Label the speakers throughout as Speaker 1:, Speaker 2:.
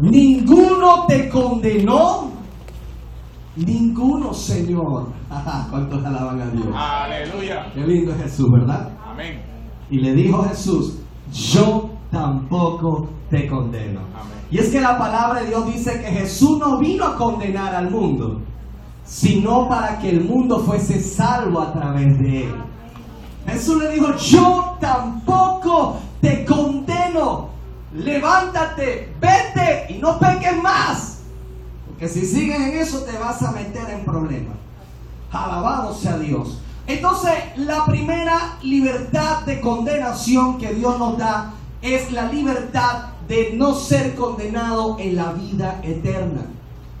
Speaker 1: ninguno te condenó. Ninguno, Señor. ¿Cuántos alaban a Dios?
Speaker 2: Aleluya.
Speaker 1: Qué lindo es Jesús, ¿verdad?
Speaker 2: Amén.
Speaker 1: Y le dijo Jesús, yo tampoco te condeno.
Speaker 2: Amén.
Speaker 1: Y es que la palabra de Dios dice que Jesús no vino a condenar al mundo, sino para que el mundo fuese salvo a través de él. Jesús le dijo, yo tampoco te condeno. Levántate, vete y no peques más. Porque si sigues en eso te vas a meter en problemas. Alabado sea Dios. Entonces, la primera libertad de condenación que Dios nos da es la libertad de no ser condenado en la vida eterna.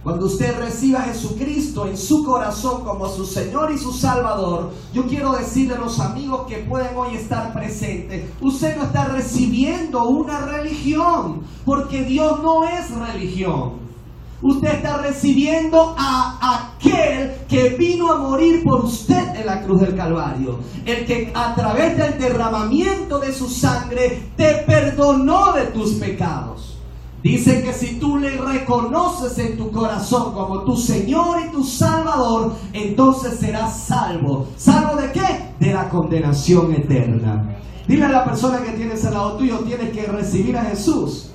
Speaker 1: Cuando usted reciba a Jesucristo en su corazón como su Señor y su Salvador, yo quiero decirle a los amigos que pueden hoy estar presentes, usted no está recibiendo una religión, porque Dios no es religión. Usted está recibiendo a aquel que vino a morir por usted en la cruz del Calvario. El que a través del derramamiento de su sangre te perdonó de tus pecados. Dice que si tú le reconoces en tu corazón como tu Señor y tu Salvador, entonces serás salvo. ¿Salvo de qué? De la condenación eterna. Dile a la persona que tienes al lado tuyo, tienes que recibir a Jesús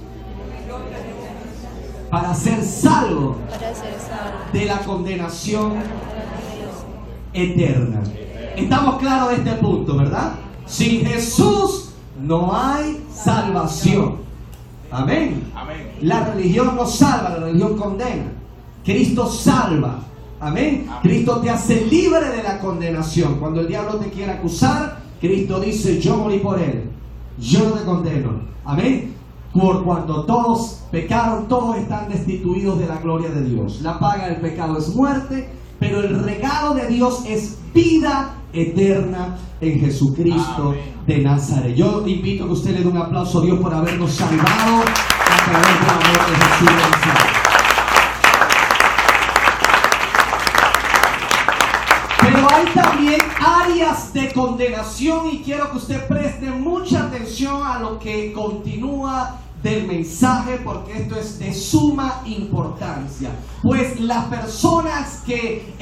Speaker 1: para ser salvo de la condenación eterna. Estamos claros de este punto, ¿verdad? Sin Jesús no hay salvación. Amén.
Speaker 2: Amén.
Speaker 1: La religión no salva, la religión condena. Cristo salva. Amén.
Speaker 2: Amén.
Speaker 1: Cristo te hace libre de la condenación. Cuando el diablo te quiere acusar, Cristo dice, yo morí por él, yo no te condeno. Amén. Por cuando todos pecaron, todos están destituidos de la gloria de Dios. La paga del pecado es muerte, pero el regalo de Dios es vida eterna en Jesucristo de Nazaret. Yo invito a que usted le dé un aplauso a Dios por habernos salvado a través del amor de Jesús de Nazaret. Pero hay también áreas de condenación y quiero que usted preste mucha atención a lo que continúa del mensaje, porque esto es de suma importancia. Pues las personas que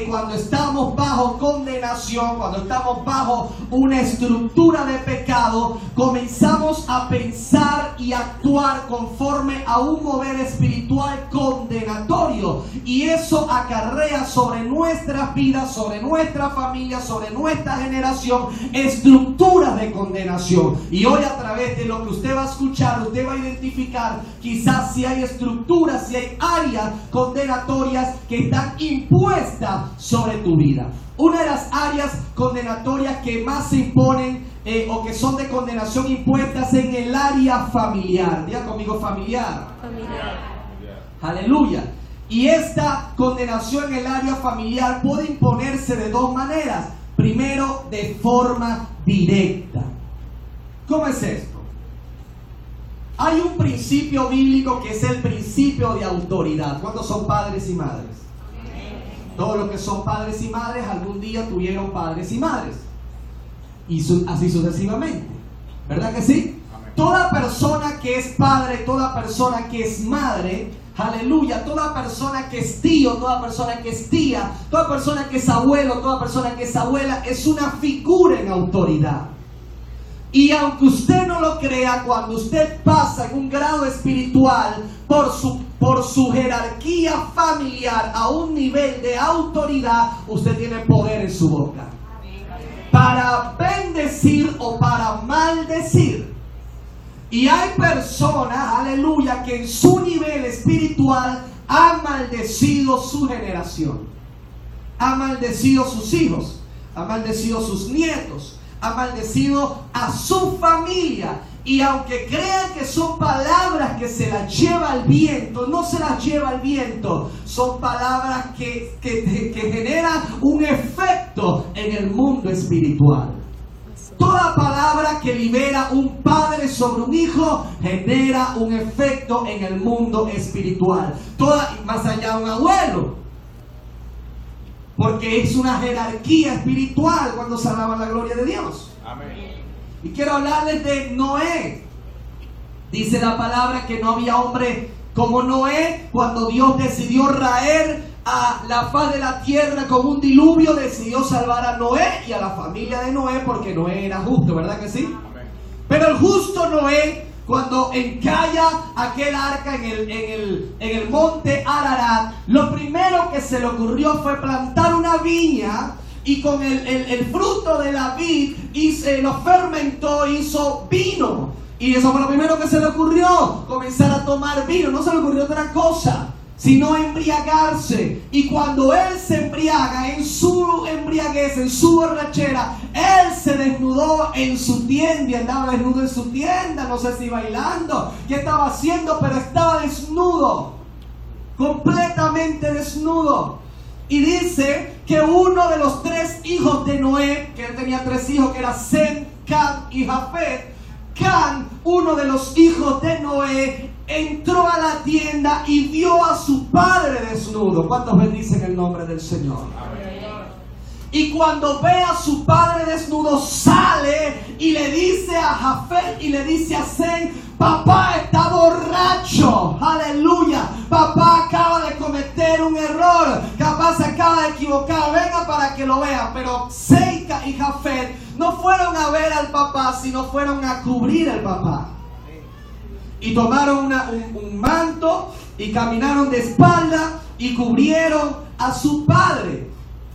Speaker 1: cuando estamos bajo condenación, cuando estamos bajo una estructura de pecado, comenzamos a pensar y actuar conforme a un mover espiritual condenatorio, y eso acarrea sobre nuestras vidas, sobre nuestra familia, sobre nuestra generación, estructuras de condenación. Y hoy, a través de lo que usted va a escuchar, usted va a identificar quizás si hay estructuras, si hay áreas condenatorias que están impuestas sobre tu vida. Una de las áreas condenatorias que más se imponen o que son de condenación impuestas en el área familiar. Diga conmigo, familiar. Aleluya. Y esta condenación en el área familiar puede imponerse de dos maneras. Primero, de forma directa. ¿Cómo es esto? Hay un principio bíblico que es el principio de autoridad. ¿Cuántos son padres y madres? Todos los que son padres y madres algún día tuvieron padres y madres. Y así sucesivamente. ¿Verdad que sí? Toda persona que es padre, toda persona que es madre, aleluya, toda persona que es tío, toda persona que es tía, toda persona que es abuelo, toda persona que es abuela, es una figura en autoridad. Y aunque usted no lo crea, cuando usted pasa en un grado espiritual por su jerarquía familiar a un nivel de autoridad, usted tiene poder en su boca para bendecir o para maldecir. Y hay personas, aleluya, que en su nivel espiritual han maldecido su generación, han maldecido sus hijos, han maldecido sus nietos, ha maldecido a su familia. Y aunque crean que son palabras que se las lleva el viento, no se las lleva el viento. Son palabras que generan un efecto en el mundo espiritual. Toda palabra que libera un padre sobre un hijo genera un efecto en el mundo espiritual. Más allá de un abuelo, porque es una jerarquía espiritual cuando se alaba la gloria de Dios.
Speaker 2: Amén.
Speaker 1: Y quiero hablarles de Noé. Dice la palabra que no había hombre como Noé. Cuando Dios decidió raer a la faz de la tierra con un diluvio, decidió salvar a Noé y a la familia de Noé, porque Noé era justo, ¿verdad que sí? Pero el justo Noé, cuando encalla aquel arca en el monte Ararat, lo primero que se le ocurrió fue plantar una viña, y con el fruto de la vid y se lo fermentó, hizo vino. Y eso fue lo primero que se le ocurrió, comenzar a tomar vino. No se le ocurrió otra cosa, sino embriagarse. Y cuando él se embriaga, en su embriaguez, en su borrachera, él se desnudó en su tienda. Andaba desnudo en su tienda, no sé si bailando, qué estaba haciendo, pero estaba desnudo, completamente desnudo. Y dice que uno de los 3 hijos de Noé, que él tenía 3 hijos, que eran Sem, Cam y Jafet. Cam, uno de los hijos de Noé, entró a la tienda y vio a su padre desnudo. ¿Cuántos bendicen el nombre del Señor? Y cuando ve a su padre desnudo, sale y le dice a Jafet y le dice a Sem: papá está borracho, aleluya, papá acaba de cometer un error, capaz se acaba de equivocar, venga para que lo vea. Pero Sem y Jafet no fueron a ver al papá, sino fueron a cubrir al papá. Y tomaron un manto y caminaron de espalda y cubrieron a su padre.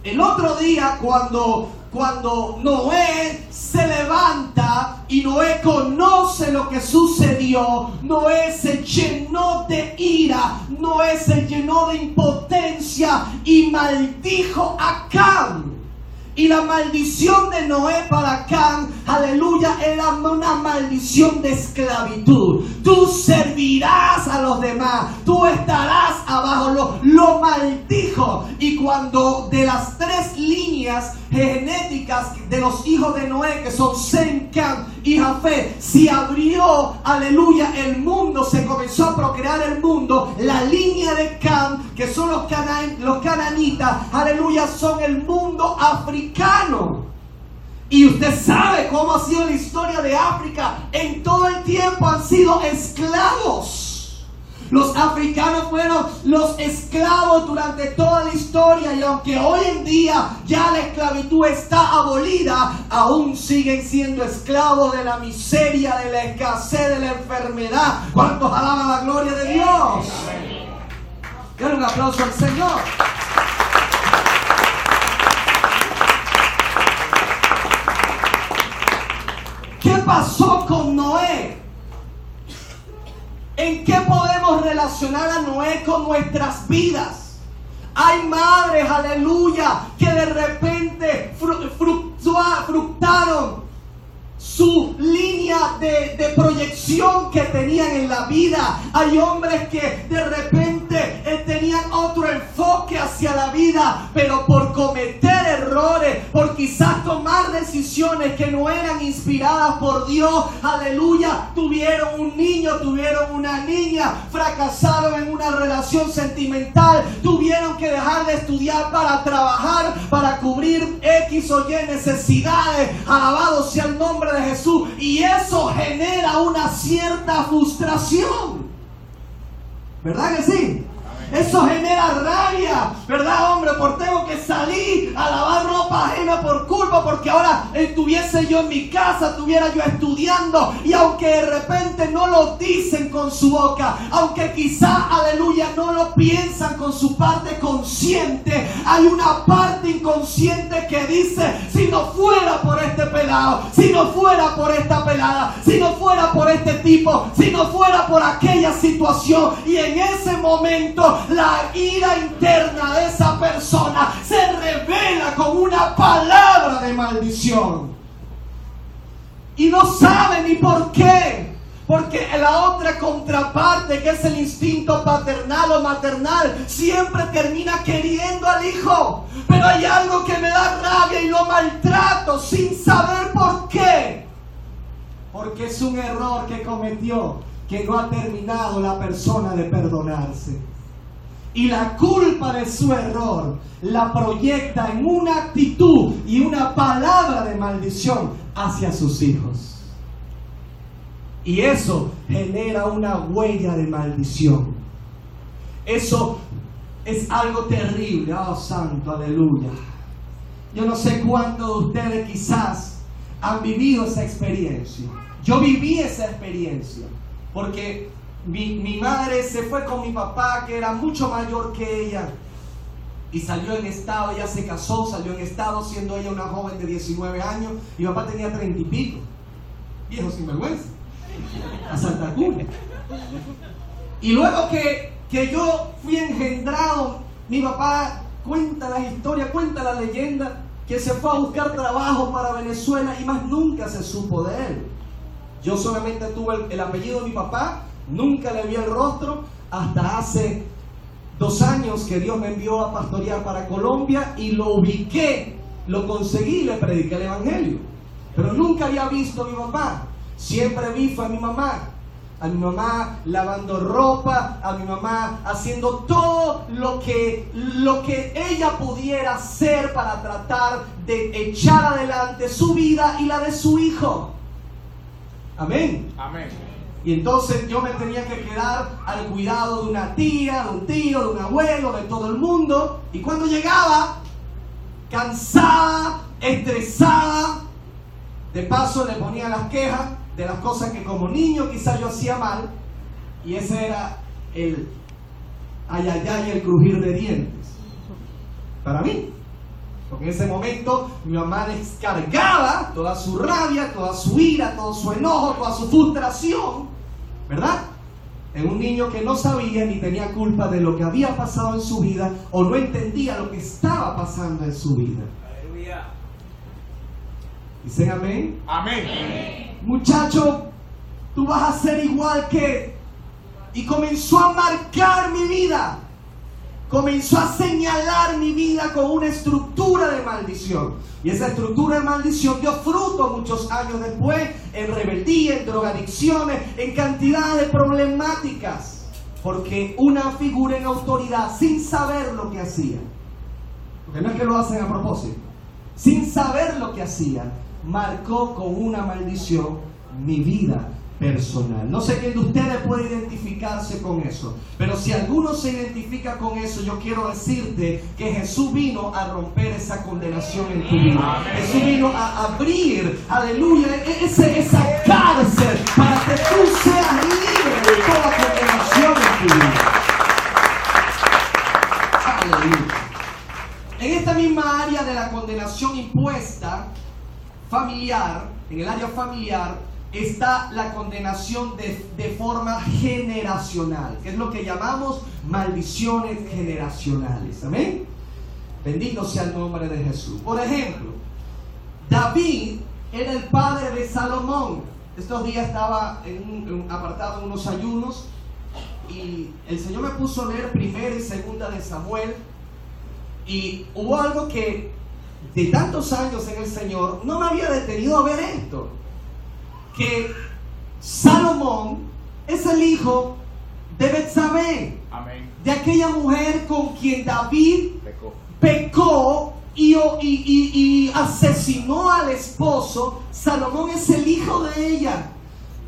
Speaker 1: El otro día, cuando Noé se levanta y Noé conoce lo que sucedió, Noé se llenó de ira, Noé se llenó de impotencia y maldijo a Cam. Y la maldición de Noé para Cam, aleluya, era una maldición de esclavitud. Tú servirás a los demás, tú estarás abajo. Lo maldijo. Y cuando de las 3 líneas genéticas de los hijos de Noé, que son Sem, Cam y Jafet, se abrió, aleluya, el mundo, se comenzó a procrear el mundo. La línea de Cam, que son los cananitas, aleluya, son el mundo africano. Y usted sabe cómo ha sido la historia de África. En todo el tiempo han sido esclavos. Los africanos fueron los esclavos durante toda la historia, y aunque hoy en día ya la esclavitud está abolida, aún siguen siendo esclavos de la miseria, de la escasez, de la enfermedad. ¿Cuántos alaban la gloria de Dios? Denle un aplauso al Señor. ¿Qué pasó con Noé? ¿En qué podemos relacionar a Noé con nuestras vidas? Hay madres, aleluya, que de repente fructaron su línea de proyección que tenían en la vida. Hay hombres que de repente tenían otro enfoque hacia la vida, pero por cometer errores, por quizás tomar decisiones que no eran inspiradas por Dios, aleluya, tuvieron un niño, tuvieron una niña, fracasaron en una relación sentimental, tuvieron que dejar de estudiar para trabajar, para cubrir X o Y necesidades. Alabado sea el nombre de Jesús. Y eso genera una cierta frustración, ¿verdad que sí? Eso genera rabia, ¿verdad, hombre? Porque tengo que salir a lavar ropa ajena por culpa, porque ahora estuviese yo en mi casa, estuviera yo estudiando. Y aunque de repente no lo dicen con su boca, aunque quizá, aleluya, no lo piensan con su parte consciente, hay una parte inconsciente que dice: si no fuera por este pelado, si no fuera por esta pelada, si no fuera por este tipo, si no fuera por aquella situación. Y en ese momento la ira interna de esa persona se revela con una palabra de maldición. Y no sabe ni por qué. Porque la otra contraparte, que es el instinto paternal o maternal, siempre termina queriendo al hijo. Pero hay algo que me da rabia y lo maltrato sin saber por qué. Porque es un error que cometió, que no ha terminado la persona de perdonarse. Y la culpa de su error la proyecta en una actitud y una palabra de maldición hacia sus hijos. Y eso genera una huella de maldición. Eso es algo terrible. Oh, santo, aleluya. Yo no sé cuántos de ustedes quizás han vivido esa experiencia. Yo viví esa experiencia porque mi madre se fue con mi papá, que era mucho mayor que ella, y salió en estado. Ella se casó, salió en estado siendo ella una joven de 19 años. Mi papá tenía 30 y pico. Viejo sinvergüenza, a Santa Cuna. Y luego que yo fui engendrado, mi papá cuenta la historia, cuenta la leyenda, que se fue a buscar trabajo para Venezuela y más nunca se supo de él. Yo solamente tuve el apellido de mi papá, nunca le vi el rostro hasta hace 2 años que Dios me envió a pastorear para Colombia y lo ubiqué, lo conseguí y le prediqué el evangelio. Pero nunca había visto a mi papá. Siempre vi fue a mi mamá lavando ropa, a mi mamá haciendo todo lo que ella pudiera hacer para tratar de echar adelante su vida y la de su hijo. Amén.
Speaker 2: Amén.
Speaker 1: Y entonces yo me tenía que quedar al cuidado de una tía, de un tío, de un abuelo, de todo el mundo. Y cuando llegaba, cansada, estresada, de paso le ponía las quejas de las cosas que como niño quizás yo hacía mal. Y ese era el ay, ay, ay, el crujir de dientes para mí. Porque en ese momento mi mamá descargaba toda su rabia, toda su ira, todo su enojo, toda su frustración, ¿verdad? En un niño que no sabía ni tenía culpa de lo que había pasado en su vida o no entendía lo que estaba pasando en su vida.
Speaker 2: Aleluya.
Speaker 1: ¿Dicen amén?
Speaker 2: Amén.
Speaker 1: Muchacho, tú vas a ser igual que... Y comenzó a marcar mi vida. Comenzó a señalar mi vida con una estructura de maldición. Y esa estructura de maldición dio fruto muchos años después en rebeldía, en drogadicciones, en cantidad de problemáticas. Porque una figura en autoridad, sin saber lo que hacía, porque no es que lo hacen a propósito, sin saber lo que hacía, marcó con una maldición mi vida personal. No sé quién de ustedes puede identificarse con eso, pero si alguno se identifica con eso, yo quiero decirte que Jesús vino a romper esa condenación en tu vida. Jesús vino a abrir, aleluya, esa cárcel para que tú seas libre de toda condenación en tu vida. Aleluya. En esta misma área de la condenación impuesta familiar, en el área familiar, está la condenación de forma generacional, que es lo que llamamos maldiciones generacionales. Amén. Bendito sea el nombre de Jesús. Por ejemplo, David era el padre de Salomón. Estos días estaba apartado en unos ayunos y el Señor me puso a leer 1 y 2 de Samuel, y hubo algo que de tantos años en el Señor no me había detenido a ver esto, que Salomón es el hijo de Betsabé.
Speaker 2: Amén.
Speaker 1: De aquella mujer con quien David pecó y asesinó al esposo. Salomón es el hijo de ella.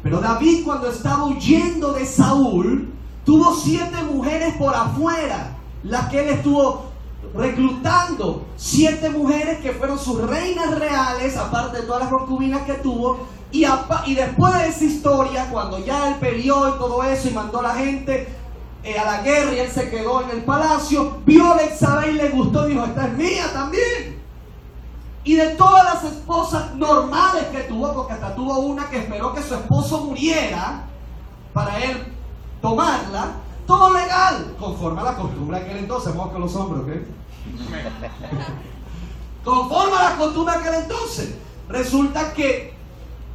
Speaker 1: Pero David, cuando estaba huyendo de Saúl, tuvo 7 mujeres por afuera, las que él estuvo reclutando. 7 mujeres que fueron sus reinas reales, aparte de todas las concubinas que tuvo. Y después de esa historia, cuando ya él peleó y todo eso y mandó a la gente a la guerra y él se quedó en el palacio, vio a Betsabé y le gustó y dijo: esta es mía también. Y de todas las esposas normales que tuvo, porque hasta tuvo una que esperó que su esposo muriera para él tomarla, todo legal, conforme a la costumbre de aquel entonces. Vamos con los hombres, ¿ok? Conforme a la costumbre de aquel entonces. Resulta que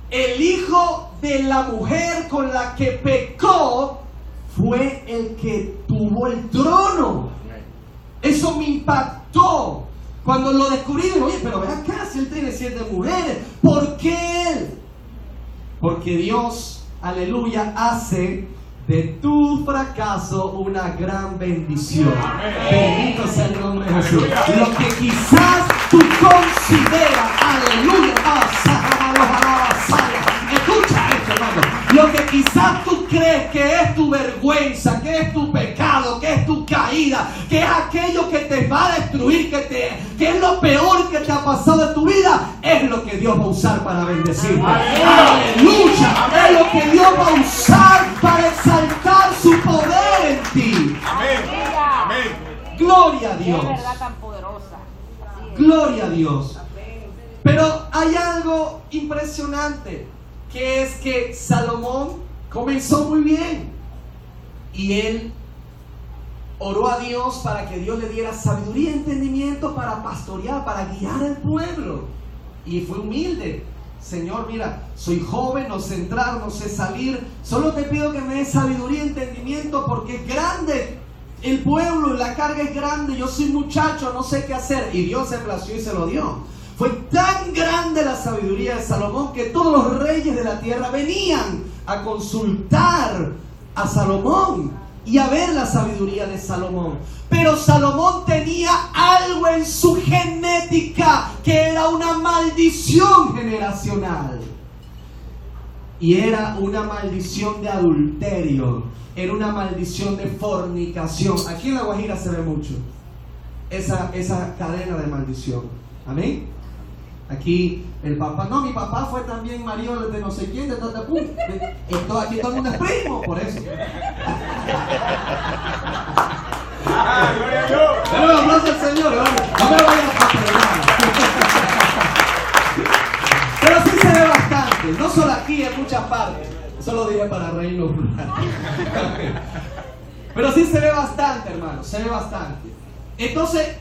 Speaker 1: el hijo de la mujer con la que pecó fue el que tuvo el trono. Eso me impactó. Cuando lo descubrí, dije: oye, pero ven acá, si él tiene 7 mujeres, ¿por qué él? Porque Dios, aleluya, hace de tu fracaso una gran bendición. Bendito sea el nombre de Jesús. Lo que quizás tú consideras, aleluya, escucha esto, hermano, lo que quizás tú crees que es tu vergüenza, que es tu pecado, que es tu caída, que es aquello que te va a destruir, que es lo peor que te ha pasado en tu vida, es lo que Dios va a usar para bendecirte. ¡Aleluya! Es lo que Dios va a usar para exaltar su poder en ti.
Speaker 3: Amén.
Speaker 1: Gloria a Dios.
Speaker 3: Qué verdad tan poderosa.
Speaker 1: Gloria a Dios. Pero hay algo impresionante, que es que Salomón comenzó muy bien y él oró a Dios para que Dios le diera sabiduría y entendimiento para pastorear, para guiar al pueblo, y fue humilde. Señor, mira, soy joven, no sé entrar, no sé salir, solo te pido que me des sabiduría y entendimiento porque es grande el pueblo y la carga es grande, yo soy muchacho, no sé qué hacer. Y Dios se plació y se lo dio. Fue tan grande la sabiduría de Salomón que todos los reyes de la tierra venían a consultar a Salomón y a ver la sabiduría de Salomón. Pero Salomón tenía algo en su genética que era una maldición generacional. Y era una maldición de adulterio, era una maldición de fornicación. Aquí en La Guajira se ve mucho esa cadena de maldición. Amén. Aquí el papá, no, mi papá fue también marido de no sé quién, de Tatapú. Aquí todo el mundo es primo, por eso.
Speaker 2: Gloria a Dios.
Speaker 1: Pero aplauso al Señor, no me vayan a perdonar. Pero sí se ve bastante, no solo aquí, en muchas partes. Eso lo dije para reírnos. Pero sí se ve bastante, hermano, se ve bastante. Entonces,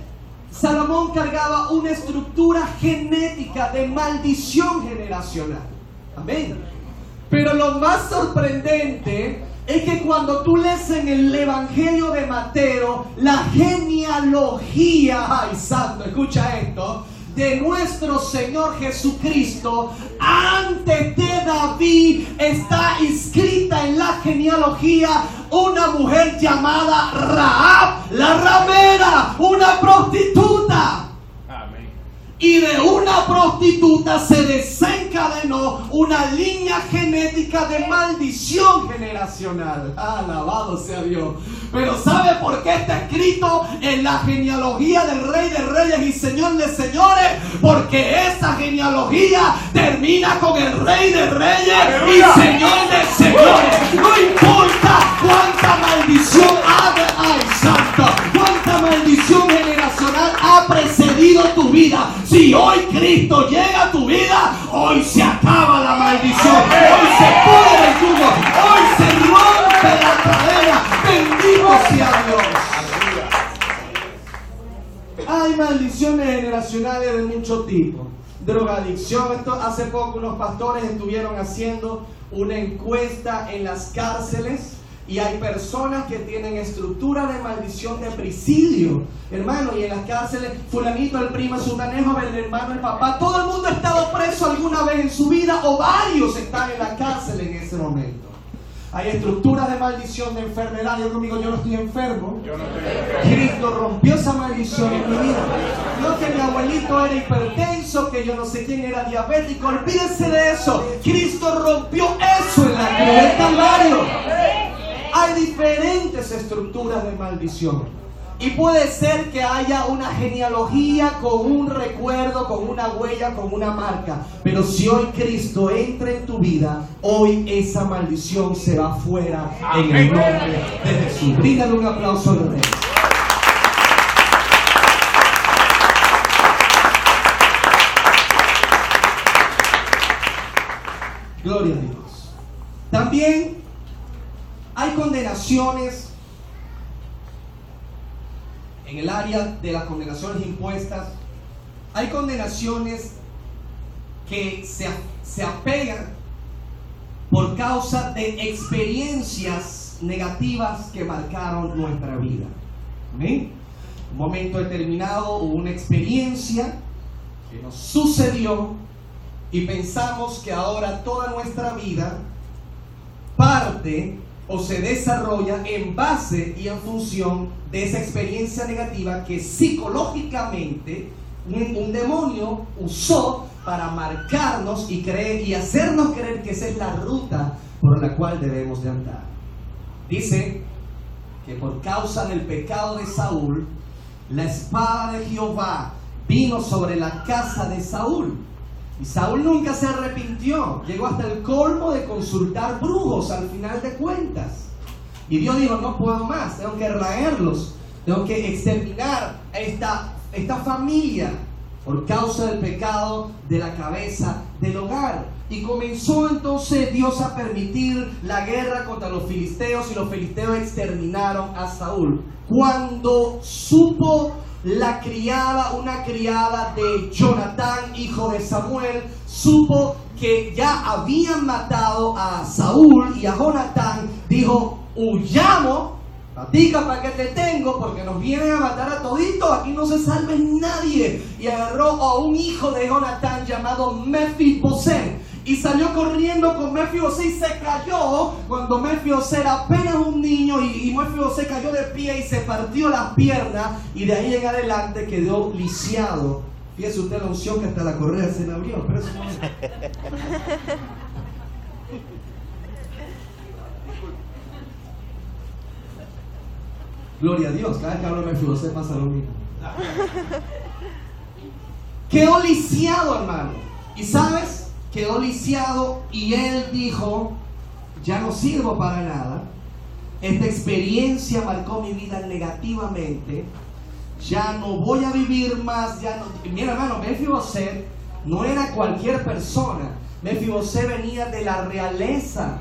Speaker 1: Salomón cargaba una estructura genética de maldición generacional. Amén. Pero lo más sorprendente es que cuando tú lees en el Evangelio de Mateo la genealogía, ay santo, escucha esto, de nuestro Señor Jesucristo, antes de David está inscrita en la genealogía una mujer llamada Rahab, la ramera, una prostituta.
Speaker 2: Amén.
Speaker 1: Y de una prostituta se desencadenó una línea genética de maldición generacional. Alabado sea Dios. Pero ¿sabe por qué está escrito en la genealogía del Rey de Reyes y Señor de Señores? Porque esa genealogía termina con el Rey de Reyes y Señor de Señores. No importa cuánta maldición ay santo, cuánta maldición generacional ha precedido tu vida. Si hoy Cristo llega a tu vida, hoy se acaba la maldición, hoy se pudre el yugo, hoy se rompe la cadena. Bendito sea Dios. Hay maldiciones generacionales de mucho tipo. Drogadicción. Hace poco unos pastores estuvieron haciendo una encuesta en las cárceles. Y hay personas que tienen estructura de maldición de presidio, hermano, y en las cárceles, fulanito, el primo, el sutanejo, el hermano, el papá, todo el mundo ha estado preso alguna vez en su vida, o varios están en la cárcel en ese momento. Hay estructuras de maldición, de enfermedad. Yo conmigo, yo no estoy enfermo.
Speaker 2: Yo no estoy enfermo.
Speaker 1: Cristo rompió esa maldición en mi vida. No que mi abuelito era hipertenso, que yo no sé quién era diabético. Olvídense de eso. Cristo rompió eso en la cruz del Calvario. Hay diferentes estructuras de maldición. Y puede ser que haya una genealogía con un recuerdo, con una huella, con una marca. Pero si hoy Cristo entra en tu vida, hoy esa maldición se va fuera en el nombre de Jesús. Bríndale un aplauso al Rey. Gloria a Dios. También hay condenaciones en el área de las condenaciones impuestas. Hay condenaciones que se apegan por causa de experiencias negativas que marcaron nuestra vida. ¿Amén? Un momento determinado hubo una experiencia que nos sucedió y pensamos que ahora toda nuestra vida parte o se desarrolla en base y en función de esa experiencia negativa que psicológicamente un demonio usó para marcarnos y hacernos creer que esa es la ruta por la cual debemos de andar. Dice que por causa del pecado de Saúl, la espada de Jehová vino sobre la casa de Saúl. Y Saúl nunca se arrepintió. Llegó hasta el colmo de consultar brujos al final de cuentas. Y Dios dijo, no puedo más, tengo que raerlos, tengo que exterminar a esta familia por causa del pecado de la cabeza del hogar. Y comenzó entonces Dios a permitir la guerra contra los filisteos, y los filisteos exterminaron a Saúl. Cuando supo una criada de Jonatán, hijo de Samuel, supo que ya habían matado a Saúl y a Jonatán, dijo, huyamos, platica para que te tengo, porque nos vienen a matar a toditos, aquí no se salve nadie. Y agarró a un hijo de Jonatán llamado Mefiboset, y salió corriendo con Mefiboset y se cayó cuando Mefiboset era apenas un niño, y Mefiboset cayó de pie y se partió las piernas, y de ahí en adelante quedó lisiado. Fíjese usted la unción que hasta la correa se le abrió. Pero eso no es. Gloria a Dios, cada vez que hablo de Mefiboset pasa lo mismo. Quedó lisiado, hermano. ¿Y sabes? Quedó lisiado, y él dijo, ya no sirvo para nada. Esta experiencia marcó mi vida negativamente. Ya no voy a vivir más. Ya no. Mira, hermano, Mefiboset no era cualquier persona. Mefiboset venía de la realeza.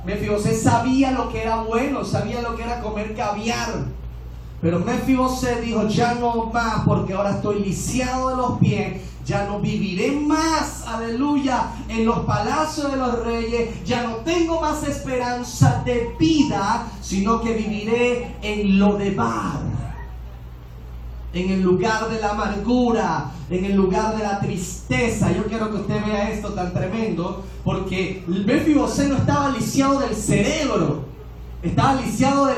Speaker 1: Mefiboset sabía lo que era bueno, sabía lo que era comer caviar. Pero Mefiboset dijo, ya no más, porque ahora estoy lisiado de los pies. Ya no viviré más, aleluya, en los palacios de los reyes. Ya no tengo más esperanza de vida, sino que viviré en Lodebar, en el lugar de la amargura, en el lugar de la tristeza. Yo quiero que usted vea esto tan tremendo, porque Mefiboset no estaba lisiado del cerebro, estaba lisiado del